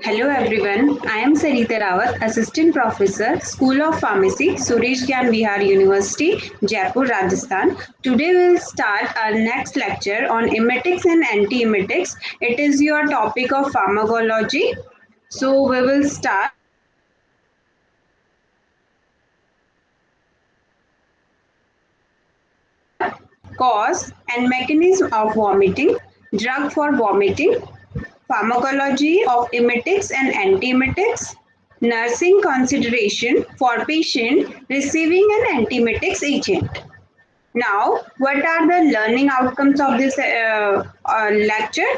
Hello everyone, I am Sarita Rawat, Assistant Professor, School of Pharmacy, Suresh Gyan Vihar University, Jaipur, Rajasthan. Today we will start our next lecture on emetics and antiemetics. It is your topic of pharmacology. So we will start. Cause and mechanism of vomiting, drug for vomiting, pharmacology of emetics and antiemetics, nursing consideration for patient receiving an antiemetics agent. Now, what are the learning outcomes of this lecture?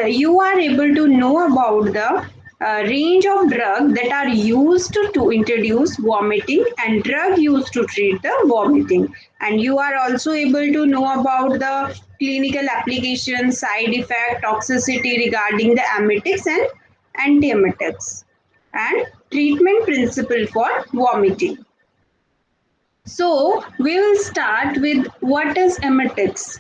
You are able to know about the range of drugs that are used to introduce vomiting and drug used to treat the vomiting. And you are also able to know about the clinical application, side effect, toxicity regarding the emetics and antiemetics, and treatment principle for vomiting. So we will start with what is emetics.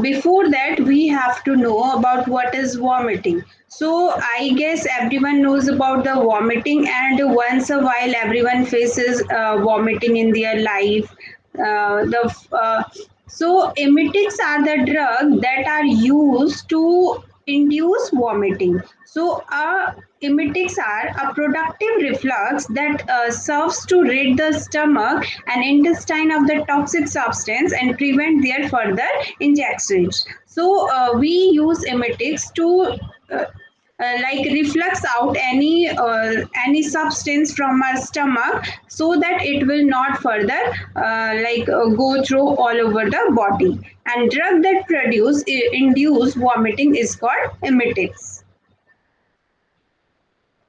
Before that, we have to know about what is vomiting. So I guess everyone knows about the vomiting, and once a while, everyone faces vomiting in their life. The so emetics are the drugs that are used to induce vomiting. So emetics are a productive reflux that serves to rid the stomach and intestine of the toxic substance and prevent their further ingestion. So we use emetics to like reflux out any substance from our stomach so that it will not further go through all over the body, and drug that produce induce vomiting is called emetics.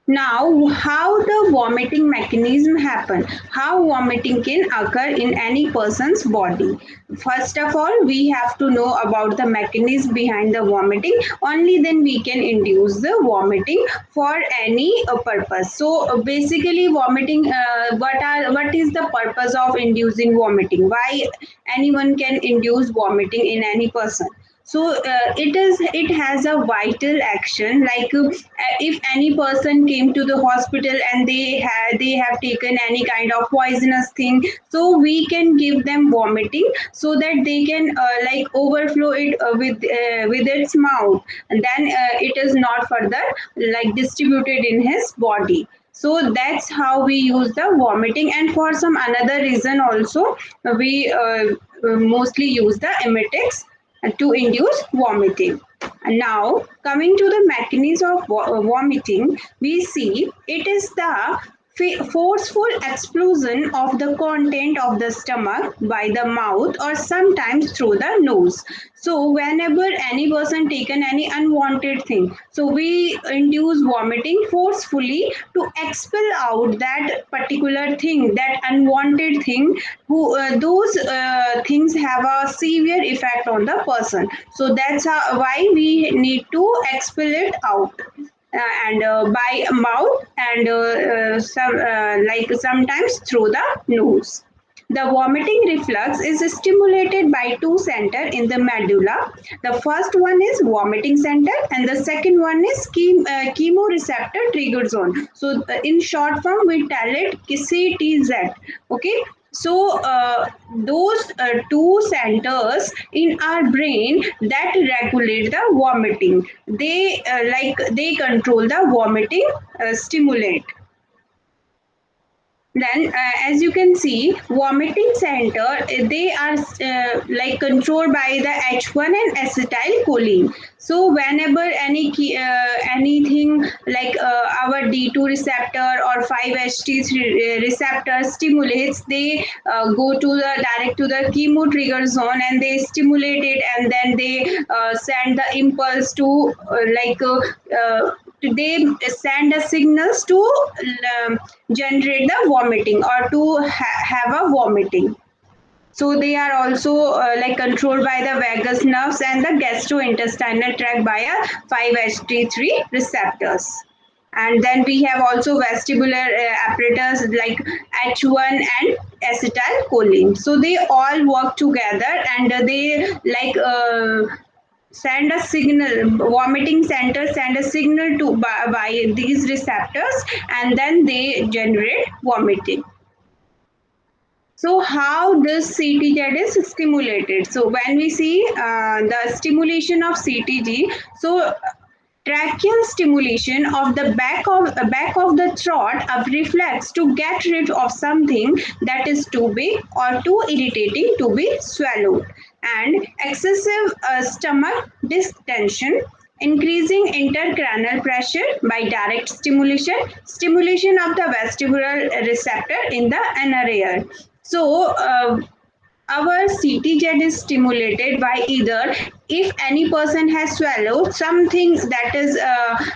Now, how the vomiting mechanism happen? How vomiting can occur in any person's body? First of all, we have to know about the mechanism behind the vomiting. Only then we can induce the vomiting for any purpose. So, basically, vomiting. What is the purpose of inducing vomiting? Why anyone can induce vomiting in any person? So it has a vital action, like if any person came to the hospital and they have taken any kind of poisonous thing, so we can give them vomiting so that they can overflow it with its mouth, and then it is not further like distributed in his body. So that's how we use the vomiting, and for some another reason also we mostly use the emetics to induce vomiting. And now, coming to the mechanism of vomiting, we see it is the forceful explosion of the content of the stomach by the mouth or sometimes through the nose. So, whenever any person taken any unwanted thing, so we induce vomiting forcefully to expel out that particular thing, that unwanted thing. Those things have a severe effect on the person. So that's why we need to expel it out. And by mouth and sometimes through the nose. The vomiting reflex is stimulated by two centers in the medulla. The first one is vomiting center, and the second one is chemoreceptor trigger zone. So, in short form, we tell it CTZ. Okay, so those two centers in our brain that regulate the vomiting, they control the vomiting stimulate. Then as you can see, vomiting center, they are controlled by the H1 and acetylcholine. So whenever anything like our D2 receptor or 5-HT3 receptor stimulates, they go to the direct to the chemo trigger zone and they stimulate it, and then they send the impulse to they send a signals to generate the vomiting or to have a vomiting. So they are also controlled by the vagus nerves and the gastrointestinal tract by a 5-HT3 receptors. And then we have also vestibular apparatus like H1 and acetylcholine. So they all work together, and they send a signal, vomiting centers send a signal to by these receptors, and then they generate vomiting. So how this CTZ is stimulated? So when we see the stimulation of CTG, so tracheal stimulation of the back of the throat of reflex to get rid of something that is too big or too irritating to be swallowed, and excessive stomach distension, increasing intercranial pressure by direct stimulation, stimulation of the vestibular receptor in the inner ear. So our CTZ is stimulated by either if any person has swallowed something that is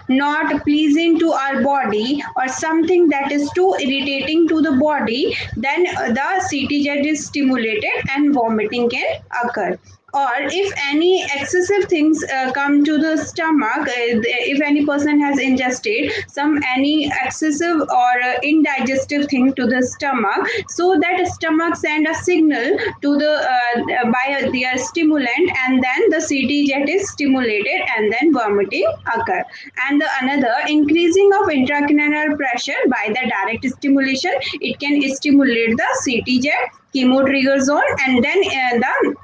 not pleasing to our body or something that is too irritating to the body, then the CTZ is stimulated and vomiting can occur. Or if any excessive things come to the stomach, if any person has ingested some any excessive or indigestive thing to the stomach, so that stomach send a signal to the by their stimulant, and then the CTZ is stimulated and then vomiting occur. And the another, increasing of intracranial pressure by the direct stimulation, it can stimulate the CTZ chemo trigger zone, and then the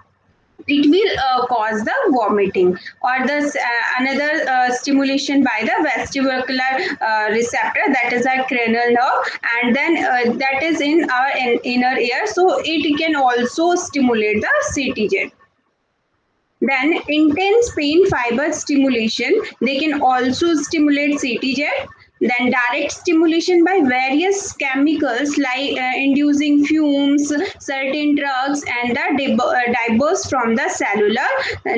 it will cause the vomiting. Or the another stimulation by the vestibular receptor, that is our cranial nerve, and then that is in our inner ear, so it can also stimulate the CTZ. Then intense pain fiber stimulation, they can also stimulate CTZ. Then direct stimulation by various chemicals like inducing fumes, certain drugs, and the debris from the cellular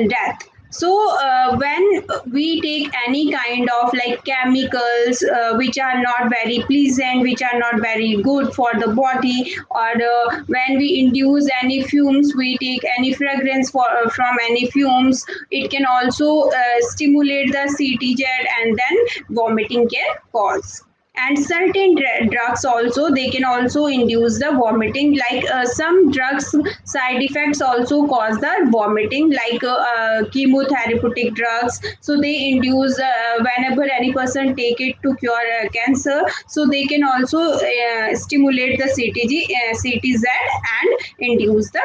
death. So when we take any kind of like chemicals which are not very pleasant, which are not very good for the body, or when we induce any fumes, we take any fragrance from any fumes, it can also stimulate the CTZ, and then vomiting can cause. And certain drugs also, they can also induce the vomiting, like some drugs side effects also cause the vomiting, like chemotherapeutic drugs, so they induce whenever any person take it to cure cancer, so they can also stimulate the CTZ and induce the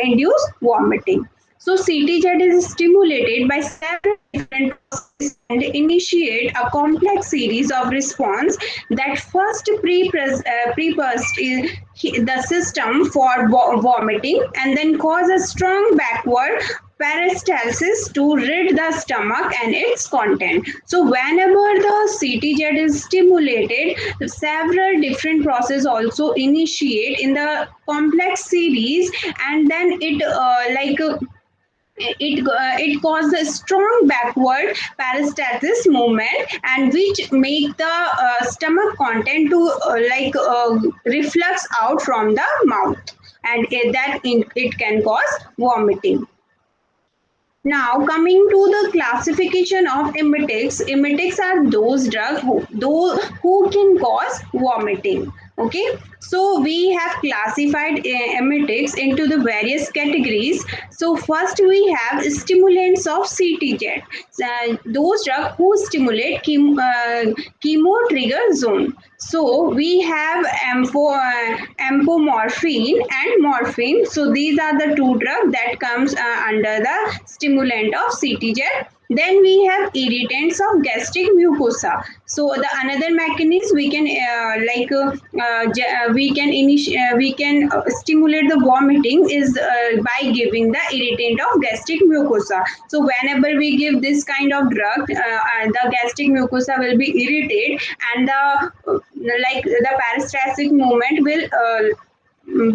induce vomiting. So CTZ is stimulated by several different processes and initiate a complex series of response that first prepost the system for vomiting, and then cause a strong backward peristalsis to rid the stomach and its content. So whenever the CTZ is stimulated, several different processes also initiate in the complex series, and then it causes a strong backward peristalsis movement, and which make the stomach content to reflux out from the mouth, and it can cause vomiting. Now, coming to the classification of emetics are those drugs who can cause vomiting. Okay, so we have classified emetics into the various categories. So first we have stimulants of CTZ, those drugs who stimulate chemo trigger zone. So we have ampomorphine and morphine. So these are the two drugs that comes under the stimulant of CTZ. Then we have irritants of gastric mucosa. So the another mechanism we can we can stimulate the vomiting is by giving the irritant of gastric mucosa. So whenever we give this kind of drug, the gastric mucosa will be irritated, and the peristaltic movement will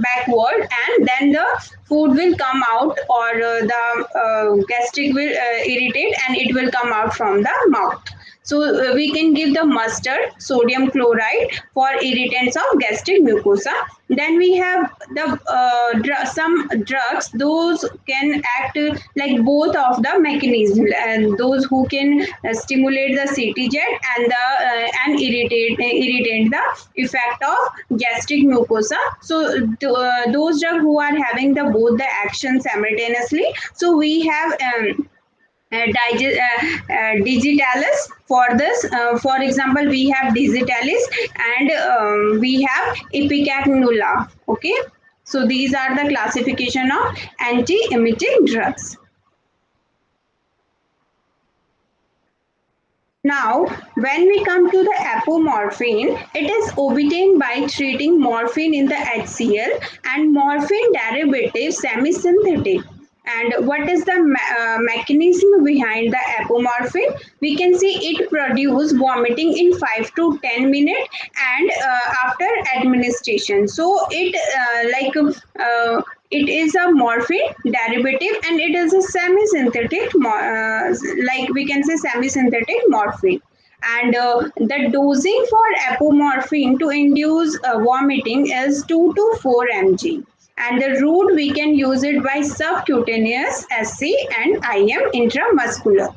backward, and then the food will come out, or the gastric will irritate and it will come out from the mouth. So we can give the mustard, sodium chloride, for irritants of gastric mucosa. Then we have the some drugs, those can act like both of the mechanism, and those who can stimulate the CTZ and the and irritate the effect of gastric mucosa. So those drugs who are having the both the action simultaneously. So we have digitalis. For this, for example, we have digitalis, and we have ipecacuanha. Okay, so these are the classification of anti-emetic drugs. Now, when we come to the apomorphine, it is obtained by treating morphine in the HCl and morphine derivative semi-synthetic. And what is the mechanism behind the apomorphine? We can see it produce vomiting in 5 to 10 minutes and after administration. So it is a morphine derivative and it is a semi-synthetic, like we can say semi-synthetic morphine. And the dosing for apomorphine to induce vomiting is 2 to 4 mg. And the route we can use it by subcutaneous SC and IM intramuscular.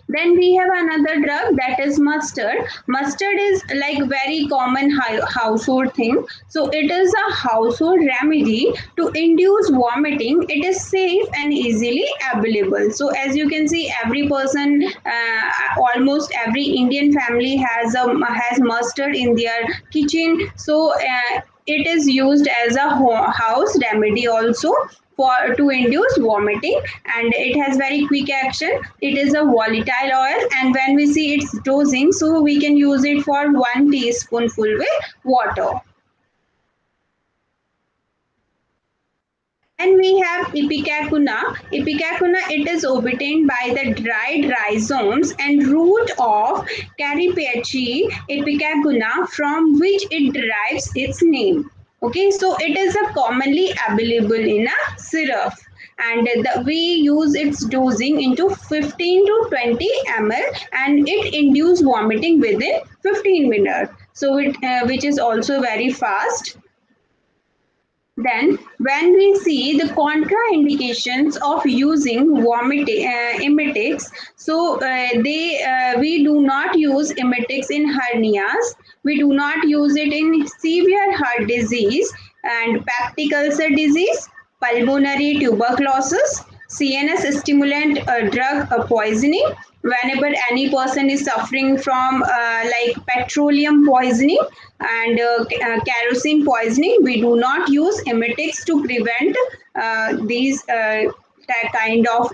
Then we have another drug that is mustard. Mustard is like very common household thing. So it is a household remedy to induce vomiting. It is safe and easily available. So as you can see, every person, almost every Indian family has mustard in their kitchen. So it is used as a house remedy also for to induce vomiting, and it has very quick action. It is a volatile oil, and when we see its dosing, so we can use it for 1 teaspoonful with water. And we have ipecacuanha. Ipecacuanha, it is obtained by the dried rhizomes and root of Caripeaceae ipecacuanha, from which it derives its name. Okay, so it is a commonly available in a syrup, and we use its dosing into 15 to 20 ml, and it induces vomiting within 15 minutes. So it which is also very fast. Then, when we see the contraindications of using emetics, so we do not use emetics in hernias. We do not use it in severe heart disease and peptic ulcer disease, pulmonary tuberculosis, CNS stimulant drug poisoning. Whenever any person is suffering from like petroleum poisoning and kerosene poisoning, we do not use emetics to prevent these kind of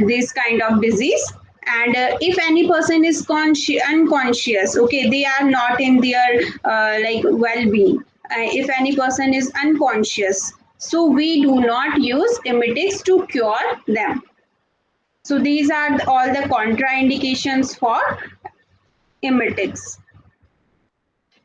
this kind of disease. And if any person is unconscious, okay, they are not in their like well-being, if any person is unconscious, so we do not use emetics to cure them. So these are all the contraindications for emetics.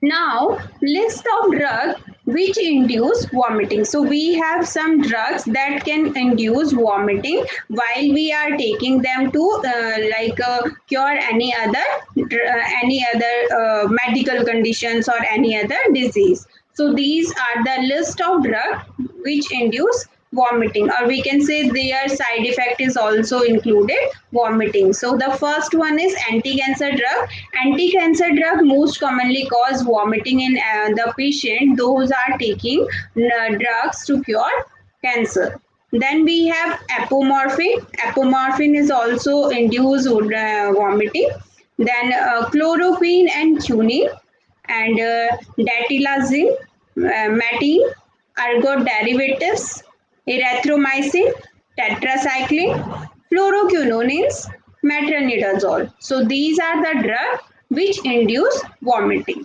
Now, list of drugs which induce vomiting. So we have some drugs that can induce vomiting while we are taking them to cure any other medical conditions or any other disease. So these are the list of drugs which induce vomiting, or we can say their side effect is also included vomiting. So the first one is anti-cancer drug. Anti-cancer drug most commonly cause vomiting in the patient those are taking drugs to cure cancer. Then we have apomorphine. Apomorphine is also induced vomiting. Then chloroquine and quinine, and datilazine, matine, ergot derivatives, erythromycin, tetracycline, fluoroquinolones, metronidazole. So these are the drugs which induce vomiting.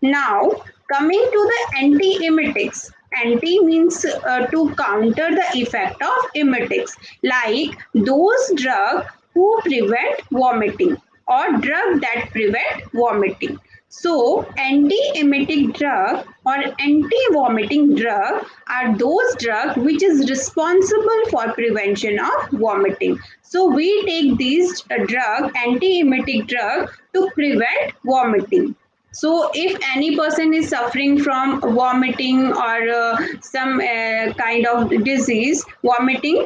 Now, coming to the anti-emetics. Anti means to counter the effect of emetics, like those drugs who prevent vomiting or drug that prevent vomiting. So, anti-emetic drug or anti-vomiting drug are those drugs which is responsible for prevention of vomiting. So, we take these drug, anti-emetic drug, to prevent vomiting. So, if any person is suffering from vomiting or some kind of disease, vomiting,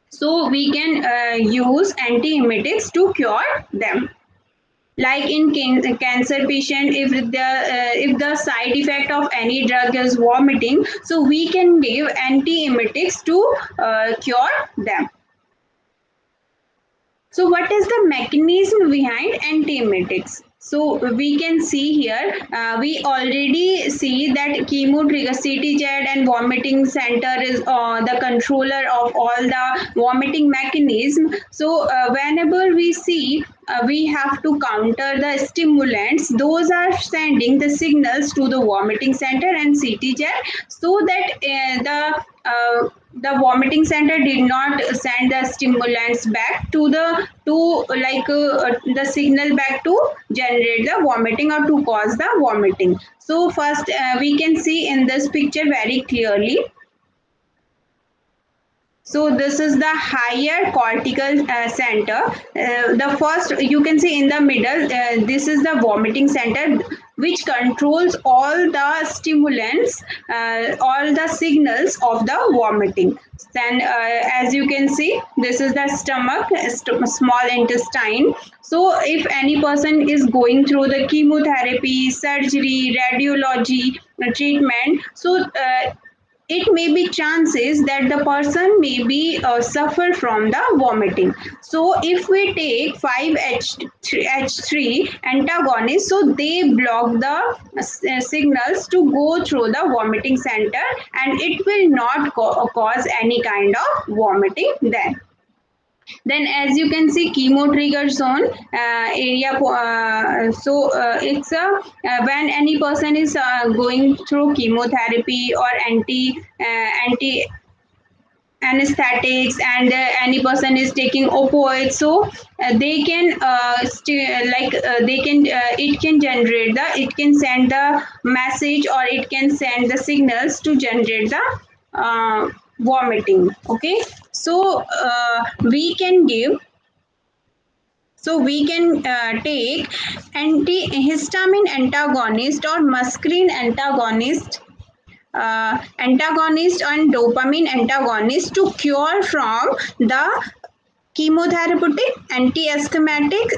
so we can use antiemetics to cure them. Like in cancer patient, if the side effect of any drug is vomiting, so we can give antiemetics to cure them. So what is the mechanism behind antiemetics? So we can see here, we already see that chemo trigger CTZ and vomiting center is the controller of all the vomiting mechanism. So whenever we see we have to counter the stimulants, those are sending the signals to the vomiting center and CTZ, so that the vomiting center did not send the stimulants back to the signal back to generate the vomiting or to cause the vomiting. So first we can see in this picture very clearly. So this is the higher cortical center. The first you can see in the middle, this is the vomiting center, which controls all the stimulants, all the signals of the vomiting. Then as you can see, this is the stomach, small intestine. So if any person is going through the chemotherapy, surgery, radiology, treatment, so it may be chances that the person may be suffer from the vomiting. So if we take 5H3 antagonists, so they block the signals to go through the vomiting center, and it will not cause any kind of vomiting then. Then as you can see, chemo trigger zone area. It's a when any person is going through chemotherapy or anti anesthetics, and any person is taking opioids, so they can they can it can generate the, it can send the message, or it can send the signals to generate the vomiting. Okay, so we can give, so we can take antihistamine antagonist or muscarine antagonist and dopamine antagonist to cure from the chemotherapeutic, anti-asthmatic,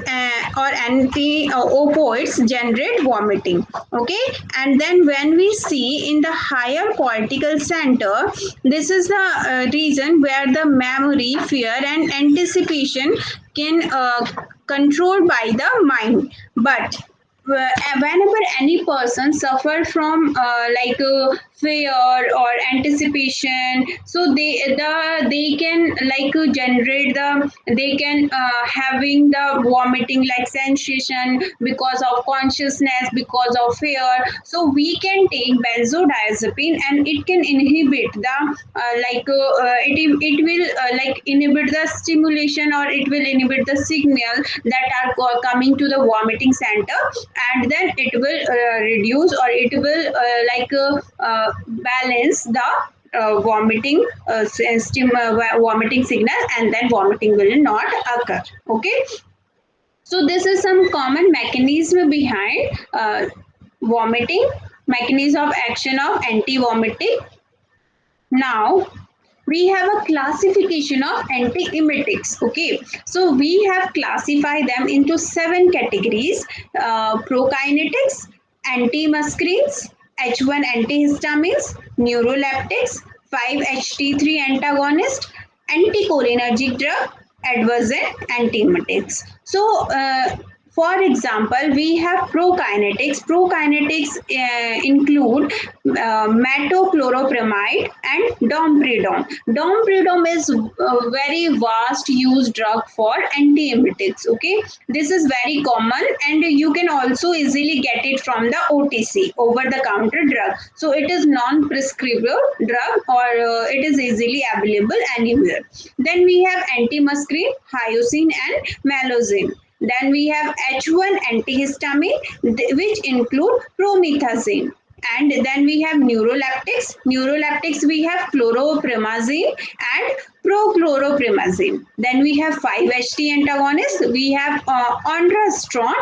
or anti-opioids generate vomiting. Okay, and then when we see in the higher cortical center, this is the reason where the memory, fear, and anticipation can controlled by the mind. But whenever any person suffer from fear or anticipation, so they can generate the, they can having the vomiting like sensation because of consciousness, because of fear. So we can take benzodiazepine, and it can inhibit the it will inhibit the stimulation, or it will inhibit the signal that are coming to the vomiting center, and then it will reduce, or it will balance the vomiting signal, and then vomiting will not occur. Okay, so this is some common mechanism behind vomiting, mechanism of action of anti-vomiting. Now we have a classification of antiemetics. Okay, so we have classified them into 7 categories: prokinetics, antimuscarines, H1 antihistamines, neuroleptics, 5-HT3 antagonist, anticholinergic drug, adverse antiemetics. So for example, we have prokinetics. Prokinetics include metoclopramide and domperidone. Domperidone is a very vast used drug for antiemetics. Okay, this is very common, and you can also easily get it from the OTC, over the counter drug. So it is non-prescribable drug, or it is easily available anywhere. Then we have antimuscarine, hyoscine, and malozine. Then we have H1 antihistamine, which include promethazine. And then we have neuroleptics. Neuroleptics we have chlorpromazine and prochlorpromazine. Then we have 5-HT antagonists. We have ondansetron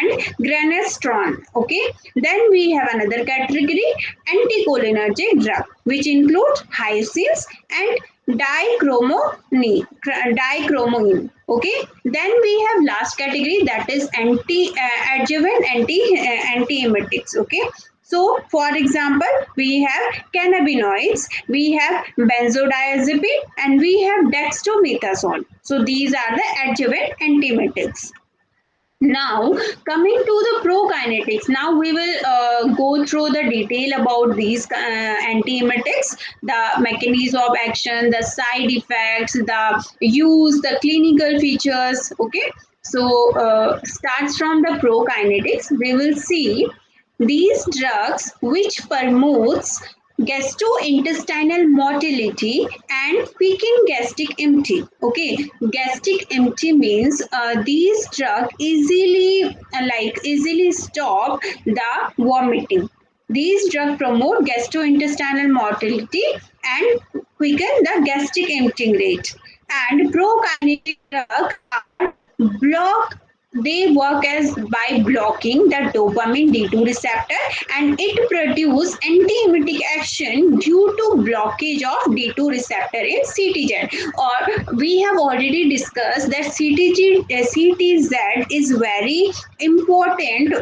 and granisetron. Okay. Then we have another category, anticholinergic drug, which include hyoscines and dichromomine. Okay, then we have last category, that is anti-adjuvant antiemetics. Okay, So, for example, we have cannabinoids, we have benzodiazepine, and we have dextromethasone. So, these are the adjuvant antiemetics. Now, coming to the prokinetics, now we will go through the detail about these antiemetics, the mechanism of action, the side effects, the use, the clinical features. Okay, so starts from the prokinetics. We will see these drugs which promotes gastrointestinal motility and quicken gastric empty. Okay, gastric empty means these drugs easily stop the vomiting. These drugs promote gastrointestinal motility and quicken the gastric emptying rate. And prokinetic drugs are block they work as by blocking the dopamine D2 receptor, and it produce anti-emetic action due to blockage of D2 receptor in CTZ. Or we have already discussed that CTZ is very important,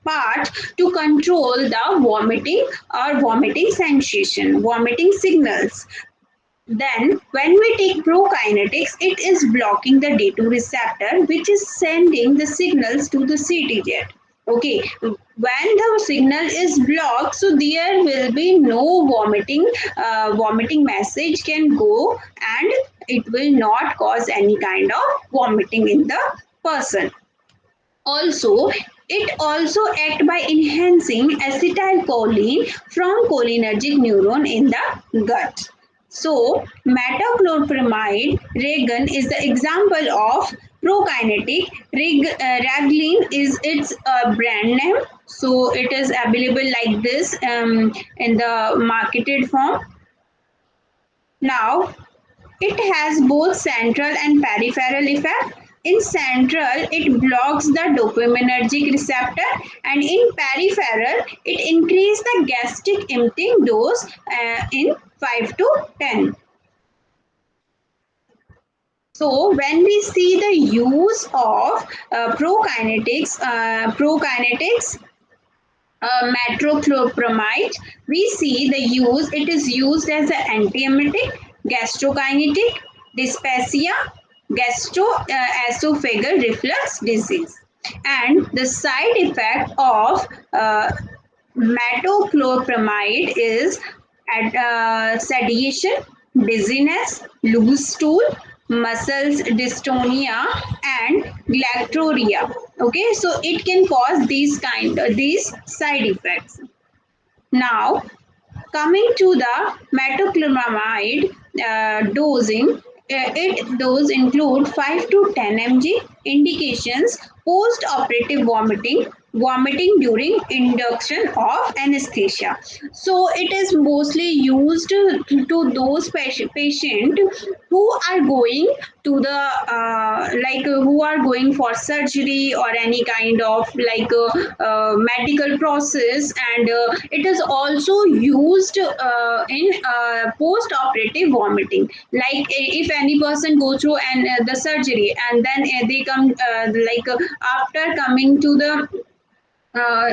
part to control the vomiting or vomiting sensation, vomiting signals. Then, when we take prokinetics, it is blocking the D2 receptor, which is sending the signals to the CTZ. Okay, when the signal is blocked, so there will be no vomiting. Vomiting message can go, and it will not cause any kind of vomiting in the person. Also, it also act by enhancing acetylcholine from cholinergic neuron in the gut. So, metoclopramide Regan is the example of prokinetic. Raglan is its brand name. So, it is available like this in the marketed form. Now, it has both central and peripheral effect. In central, it blocks the dopaminergic receptor, and in peripheral, it increases the gastric emptying dose in 5 to 10. So when we see the use of prokinetics, metoclopramide, we see the use. It is used as an antiemetic, gastrokinetic, dyspepsia, gastroesophageal reflux disease. And the side effect of metoclopramide is sedation, dizziness, loose stool, muscles dystonia, and galactorrhea. Okay, so it can cause these side effects. Now, coming to the metoclopramide dosing, it those include 5 to 10 mg. Indications: post-operative vomiting, vomiting during induction of anesthesia. So it is mostly used to those patient who are going to the who are going for surgery or any kind of medical process, and it is also used in post-operative vomiting. Like if any person go through and the surgery, and then they come after coming to the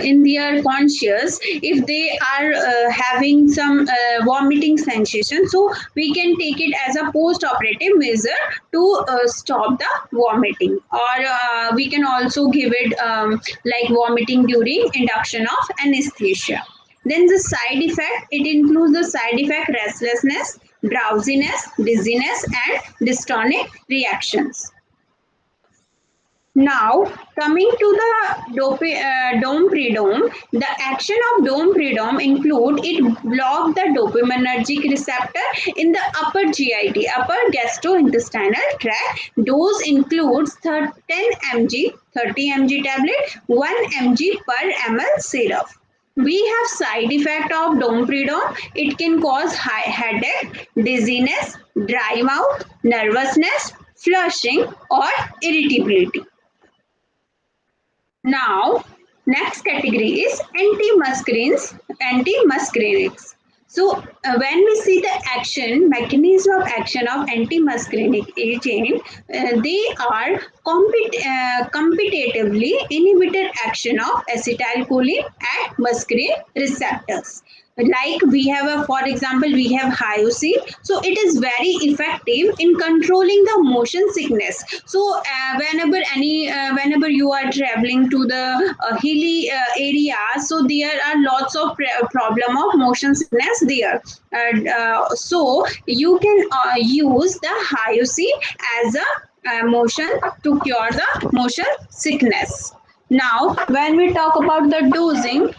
in their conscious, if they are having some vomiting sensation, so we can take it as a post operative measure to stop the vomiting. Or we can also give it like vomiting during induction of anesthesia. Then the side effect, it includes the side effect restlessness, drowsiness, dizziness, and dystonic reactions. Now, coming to the domperidone, the action of domperidone include it block the dopaminergic receptor in the upper GIT, upper gastrointestinal tract. Dose includes 10 mg, 30 mg tablet, 1 mg per ml syrup. We have side effect of domperidone. It can cause headache, dizziness, dry mouth, nervousness, flushing, or irritability. Now, next category is antimuscarinics. So when we see the action mechanism of action of antimuscarinic agent, they are competitively inhibited action of acetylcholine at muscarine receptors. Like we have a, for example, we have hyoscine. So it is very effective in controlling the motion sickness. So whenever you are traveling to the hilly area, so there are lots of problem of motion sickness there. So you can use the hyoscine as a motion to cure the motion sickness. Now, when we talk about the dosing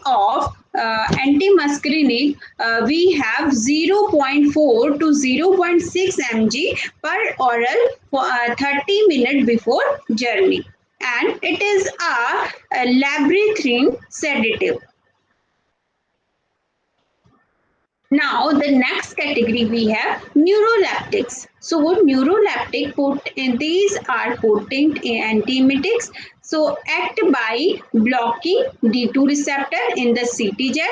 of antimuscarinic, we have zero point 0.4 to zero point 0.6 mg per oral for 30 minutes before journey. And it is a labyrinthine sedative. Now, the next category we have neuroleptics. So, these are potent antiemetics. So, act by blocking D2 receptor in the CTZ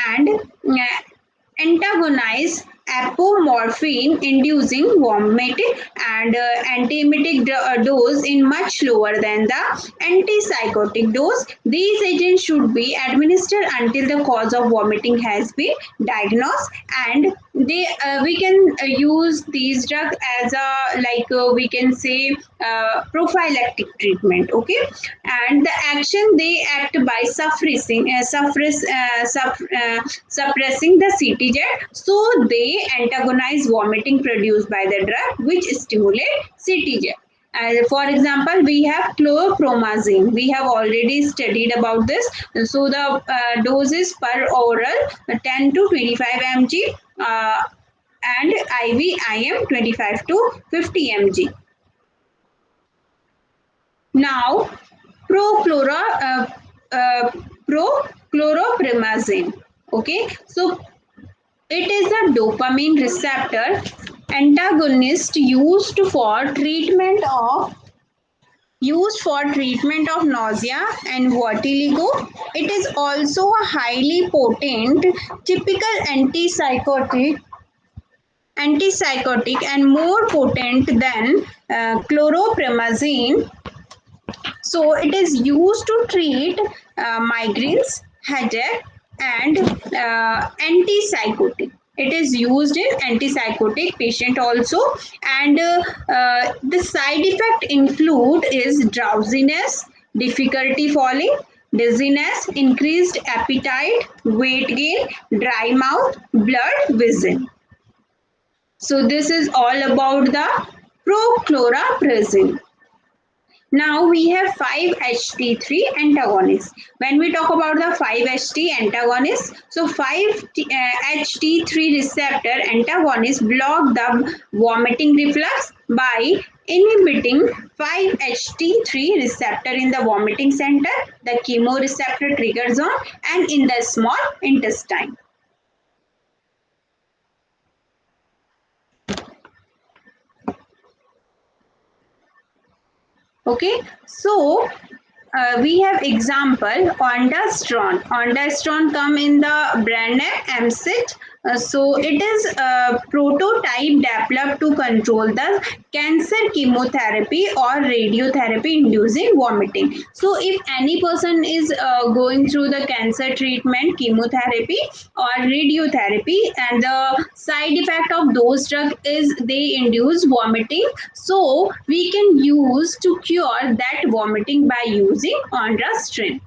and antagonize apomorphine inducing vomiting and antiemetic dose in much lower than the antipsychotic dose. These agents should be administered until the cause of vomiting has been diagnosed, and they we can use these drugs as a, like we can say, prophylactic treatment. Okay, and the action, they act by suppressing the CTZ, so they antagonize vomiting produced by the drug which stimulate CTZ. For example, we have chlorpromazine. We have already studied about this. So the doses per oral 10 to 25 mg, and IV IM 25 to 50 mg. Now, prochloro, uh, uh, prochloropromazine. Okay, so it is a dopamine receptor antagonist used for treatment of nausea and vertigo. It is also a highly potent typical antipsychotic and more potent than chlorpromazine. So it is used to treat migraines, headache, and antipsychotic. It is used in antipsychotic patient also, and the side effect include is drowsiness, difficulty falling, dizziness, increased appetite, weight gain, dry mouth, blurred vision. So this is all about the prochlorpromazine. Now we have 5-HT3 antagonists. When we talk about the 5-HT antagonists, so 5-HT3 receptor antagonists block the vomiting reflex by inhibiting 5-HT3 receptor in the vomiting center, the chemoreceptor trigger zone, and in the small intestine. Okay, so we have example ondansetron. Ondansetron come in the brand name Emcit. So it is a prototype developed to control the cancer chemotherapy or radiotherapy inducing vomiting. So if any person is going through the cancer treatment, chemotherapy or radiotherapy, and the side effect of those drugs is they induce vomiting, so we can use to cure that vomiting by using ondansetron.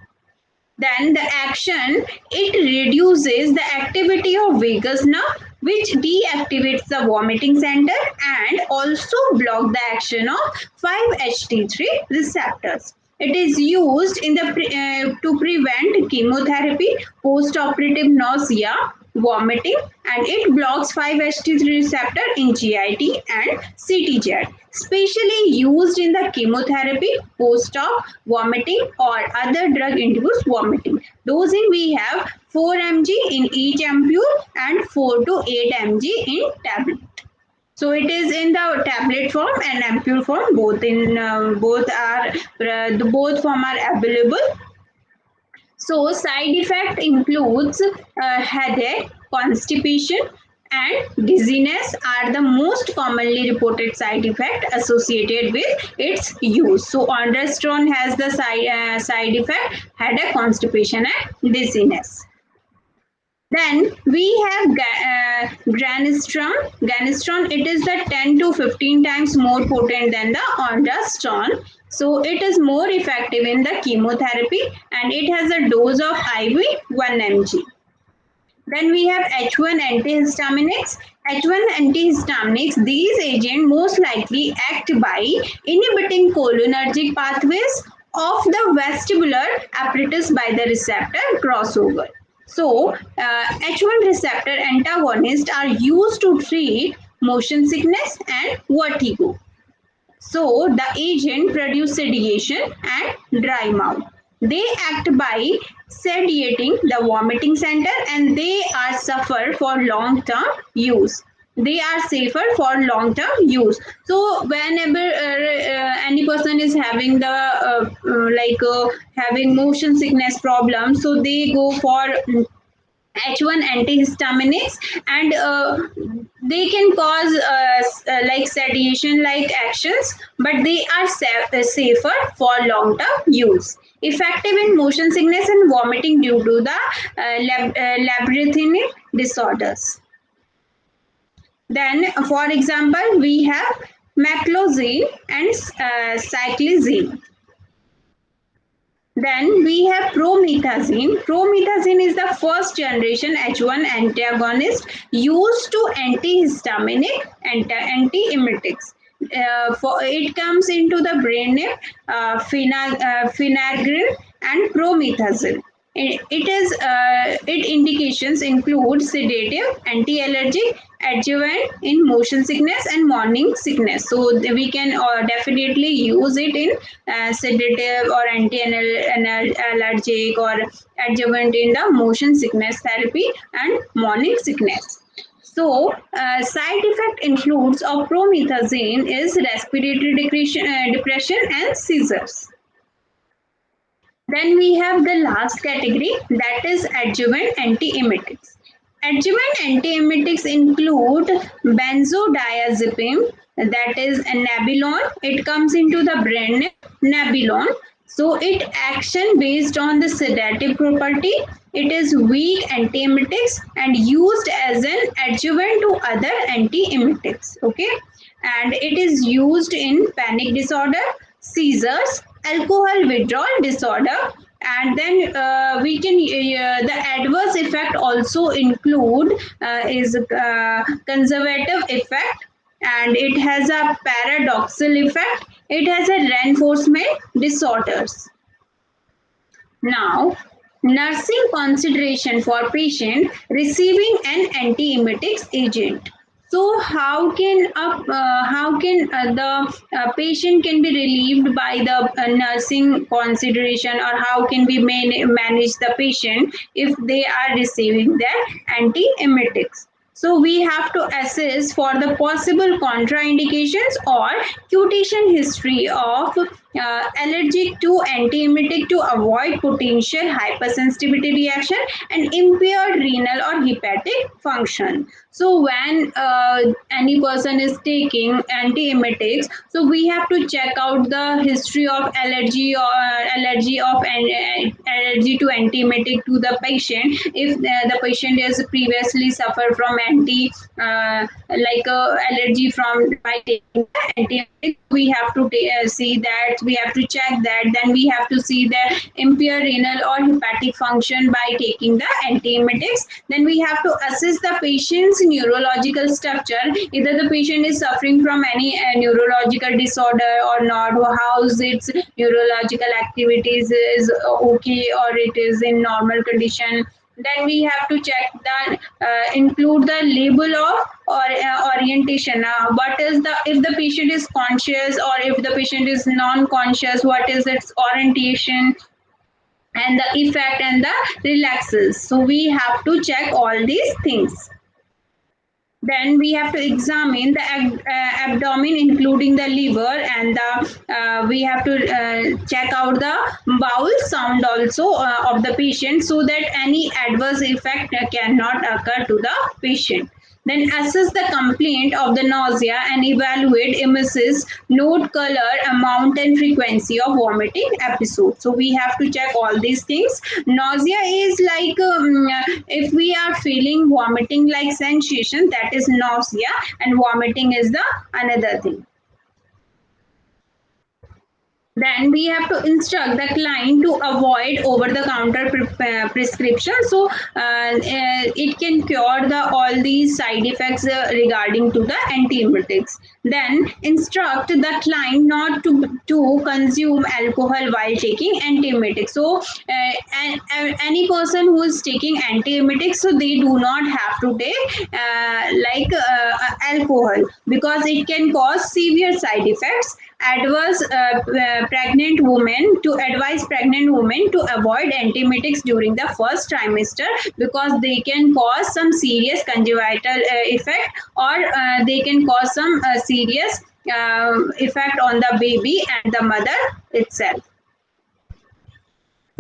Then the action, it reduces the activity of vagus nerve, which deactivates the vomiting center and also block the action of 5-HT3 receptors. It is used in the to prevent chemotherapy, post-operative nausea, vomiting, and it blocks 5-HT3 receptor in GIT and CTZ. Specially used in the chemotherapy, post-op, vomiting, or other drug-induced vomiting. Dosing we have 4 mg in each ampule and 4 to 8 mg in tablet. So it is in the tablet form and ampule form. Both form are available. So side effect includes headache, constipation, and dizziness are the most commonly reported side effect associated with its use. So ondansetron has the side effect headache, constipation, and dizziness. Then we have Granistron. Granistron, it is the 10 to 15 times more potent than the ondansetron. So it is more effective in the chemotherapy and it has a dose of IV 1 mg. Then we have H1 antihistaminics. H1 antihistaminics, these agents most likely act by inhibiting cholinergic pathways of the vestibular apparatus by the receptor crossover. So, H1 receptor antagonists are used to treat motion sickness and vertigo. So, the agent produce sedation and dry mouth. They act by sediating the vomiting center and they are suffer for long-term use. They are safer for long-term use. So, whenever any person is having the having motion sickness problem, so they go for H1 antihistaminics and they can cause like sedation like actions, but they are safer for long term use. Effective in motion sickness and vomiting due to the labyrinthine disorders. Then, for example, we have maclozine and cyclizine. Then we have promethazine. Promethazine is the first generation H1 antagonist used to antihistaminic and antiemetics. For it comes into the brain phenergrin and promethazine. It indications include sedative, anti-allergic, adjuvant in motion sickness and morning sickness. So we can definitely use it in sedative or anti-allergic or adjuvant in the motion sickness therapy and morning sickness. So, side effect includes of promethazine is respiratory depression and seizures. Then we have the last category, that is adjuvant antiemetics. Adjuvant antiemetics include benzodiazepine, that is Nabilon. It comes into the brand name Nabilon. So it action based on the sedative property. It is weak antiemetics and used as an adjuvant to other antiemetics. Okay, and it is used in panic disorder, seizures, alcohol withdrawal disorder, and then we can the adverse effect also include is conservative effect, and it has a paradoxal effect. It has a reinforcement disorders. Now, nursing consideration for patient receiving an antiemetics agent. So how can the patient can be relieved by the nursing consideration, or how can we manage the patient if they are receiving their antiemetics? So we have to assess for the possible contraindications or cutation history of allergic to antiemetic to avoid potential hypersensitivity reaction and impaired renal or hepatic function. So when any person is taking antiemetics, so we have to check out the history of allergy or allergy to antiemetic to the patient. If the patient is previously suffered from allergy from by taking antiemetic, we have to see that, we have to check that. Then we have to see the impaired renal or hepatic function by taking the antiemetics. Then we have to assess the patient's neurological structure, either the patient is suffering from any neurological disorder or not, or how its neurological activities is okay or it is in normal condition. Then we have to check that include the label of or orientation. What is the, if the patient is conscious or if the patient is non-conscious, what is its orientation and the effect and the relaxes. So we have to check all these things. Then we have to examine the abdomen, including the liver, and we have to check out the bowel sound also of the patient, so that any adverse effect cannot occur to the patient. Then assess the complaint of the nausea and evaluate emesis, note color, amount and frequency of vomiting episode. So we have to check all these things. Nausea is like if we are feeling vomiting like sensation, that is nausea, and vomiting is the another thing. Then we have to instruct the client to avoid over-the-counter prescription. So it can cure all these side effects regarding to the antiemetics. Then instruct the client not to consume alcohol while taking antiemetics. So any person who is taking antiemetics, so they do not have to take alcohol, because it can cause severe side effects. Adverse pregnant women to advise pregnant women to avoid antiemetics during the first trimester, because they can cause some serious congenital effect, or they can cause some serious effect on the baby and the mother itself.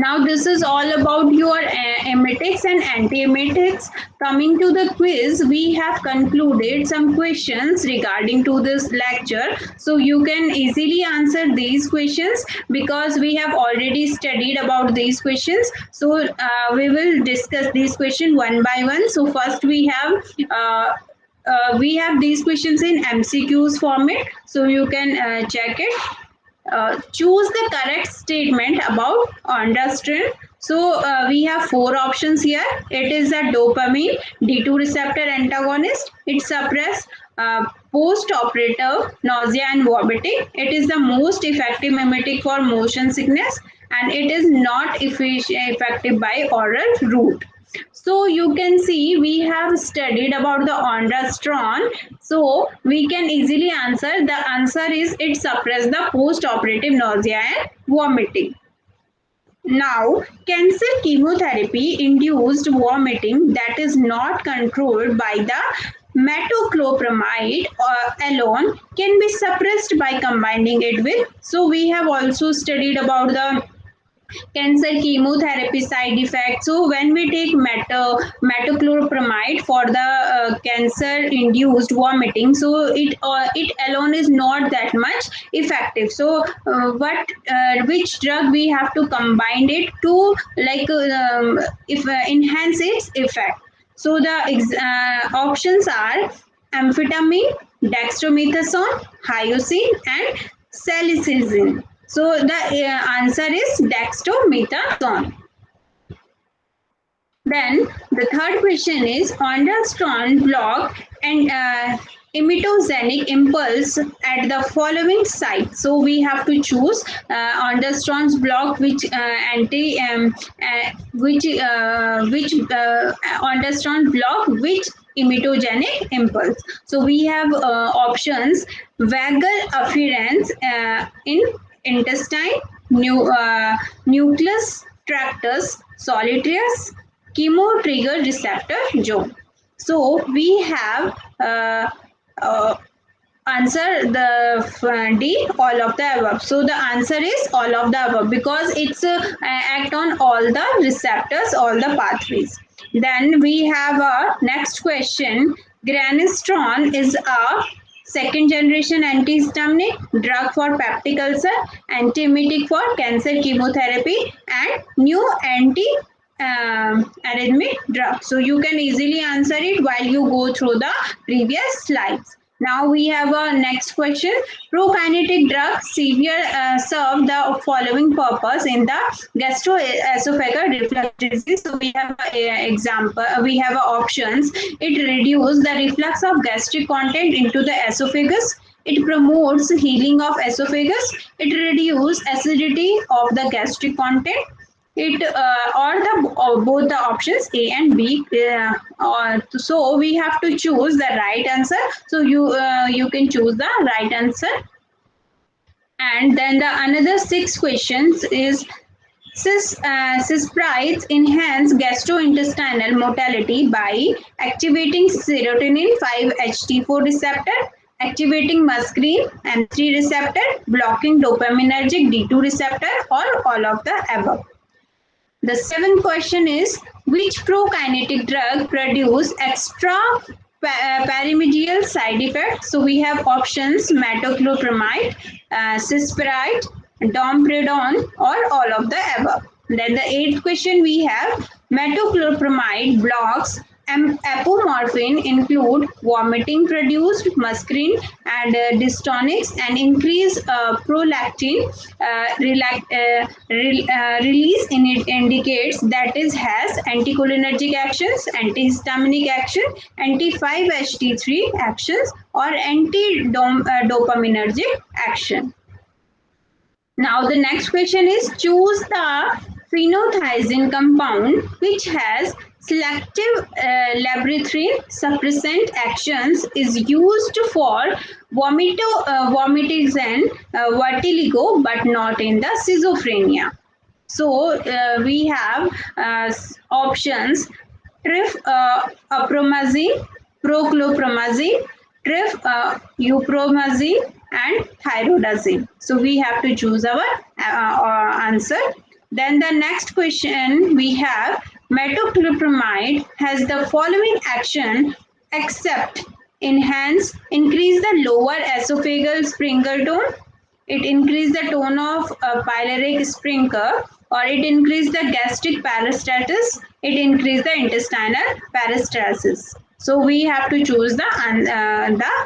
Now this is all about your emetics and antiemetics. Coming to the quiz, we have concluded some questions regarding to this lecture. So you can easily answer these questions, because we have already studied about these questions. So we will discuss these questions one by one. So first we have these questions in MCQs format. So you can check it. Choose the correct statement about ondansetron. So we have four options here. It is a dopamine D2 receptor antagonist. It suppresses post-operative nausea and vomiting. It is the most effective emetic for motion sickness, and it is not effective by oral route. So you can see we have studied about the ondansetron. So we can easily answer. The answer is it suppresses the post-operative nausea and vomiting. Now, cancer chemotherapy induced vomiting that is not controlled by the metoclopramide alone can be suppressed by combining it with. So we have also studied about the cancer chemotherapy side effects. So when we take metoclopramide for the cancer induced vomiting, so it alone is not that much effective. So which drug we have to combine it to, like if enhance its effect. So the options are amphetamine, dextromethasone, hyoscine and salicylate. So the answer is dextromethasone. Then the third question is ondansetron block and emetogenic impulse at the following site. So we have to choose ondansetron's block which ondansetron block which emetogenic impulse. So we have options: vagal afferents in intestine, nucleus tractus solitarius, chemo trigger receptor zone. So we have answer the D, all of the above. So the answer is all of the above, because it's act on all the receptors, all the pathways. Then we have a next question. Granisetron is a second generation antihistaminic drug for peptic ulcer, antiemetic for cancer chemotherapy, and new arrhythmic drug. So you can easily answer it while you go through the previous slides. Now we have a next question. Prokinetic drugs serve the following purpose in the gastroesophageal reflux disease. So we have an example. We have options. It reduces the reflux of gastric content into the esophagus. It promotes healing of esophagus. It reduces acidity of the gastric content. It or both the options A and B. So we have to choose the right answer. So you can choose the right answer. And then the another 6 questions is Cispirides enhance gastrointestinal motility by activating serotonin 5-HT4 receptor, activating muscarine M3 receptor, blocking dopaminergic D2 receptor, or all of the above. The seventh question is, which prokinetic drug produce extra pyramidal side effects? So we have options metoclopramide, cispiride, domperidone, or all of the above. Then the eighth question we have, metoclopramide blocks apomorphine include vomiting produced muscarine and dystonics and increase prolactin release in it indicates that is has anticholinergic actions, antihistaminic action, anti-5-HT3 actions, or anti-dopaminergic action. Now the next question is, choose the phenothiazine compound which has selective labyrinthine suppressant actions is used for vomitism, vertigo, but not in the schizophrenia. So we have options trifepromazine, prochlorpromazine, eupромazine, and thyrodazine. So we have to choose our answer. Then the next question we have, metoclopramide has the following action except enhance, increase the lower esophageal sprinkle tone, it increase the tone of pyloric sphincter, or it increase the gastric peristalsis, it increase the intestinal peristalsis. So we have to choose the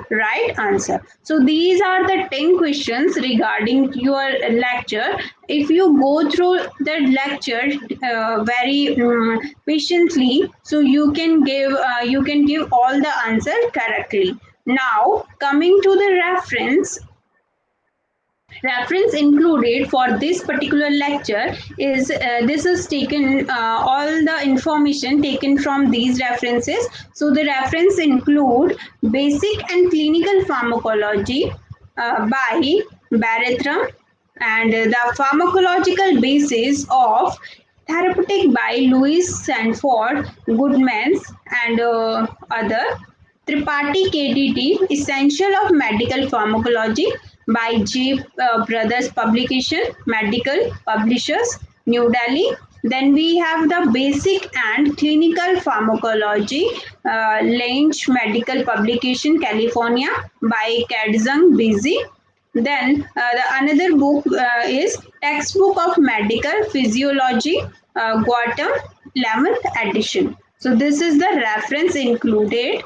right answer. So these are the 10 questions regarding your lecture. If you go through the lecture very patiently, so you can give all the answer correctly. Now coming to the reference included for this particular lecture is this is taken all the information taken from these references. So the reference include basic and clinical pharmacology by Bartram, and the pharmacological basis of therapeutic by Louis Sanford Goodmans and other. Tripathi KDT, Essential of Medical Pharmacology by J. Brothers Publication, Medical Publishers, New Delhi. Then we have the Basic and Clinical Pharmacology, Lange Medical Publication, California by Kadzung Busy. Then the another book is Textbook of Medical Physiology, Guatem, 11th edition. So this is the reference included.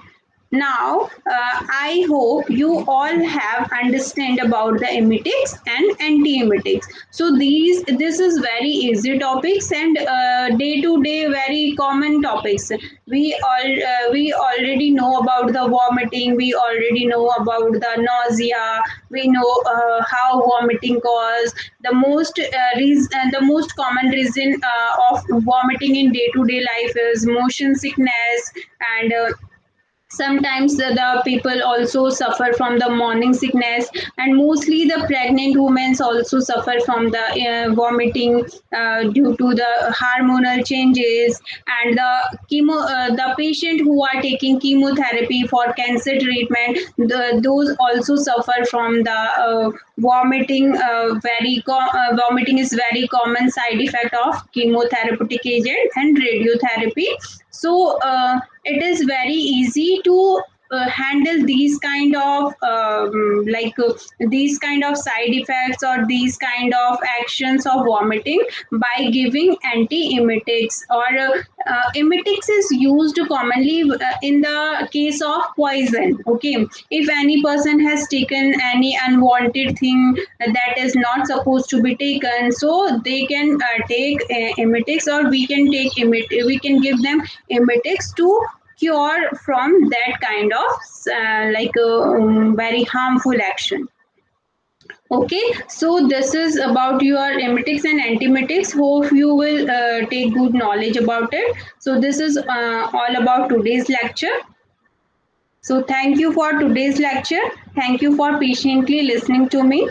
Now, I hope you all have understand about the emetics and anti-emetics. So this is very easy topics and day to day very common topics. We already know about the vomiting. We already know about the nausea. We know how vomiting cause. The most common reason of vomiting in day to day life is motion sickness, and sometimes the people also suffer from the morning sickness, and mostly the pregnant women also suffer from the vomiting due to the hormonal changes, and the patient who are taking chemotherapy for cancer treatment, those also suffer from the vomiting. Vomiting is very common side effect of chemotherapeutic agent and radiotherapy. So it is very easy to handle these kind of these kind of side effects or these kind of actions of vomiting by giving anti-emetics, or emetics is used commonly in the case of poison. Okay, if any person has taken any unwanted thing that is not supposed to be taken, so they can take emetics, or we can give them emetics to cure from that kind of very harmful action. Okay, so this is about your emetics and antiemetics. Hope you will take good knowledge about it. So this is all about today's lecture. So thank you for today's lecture. Thank you for patiently listening to me.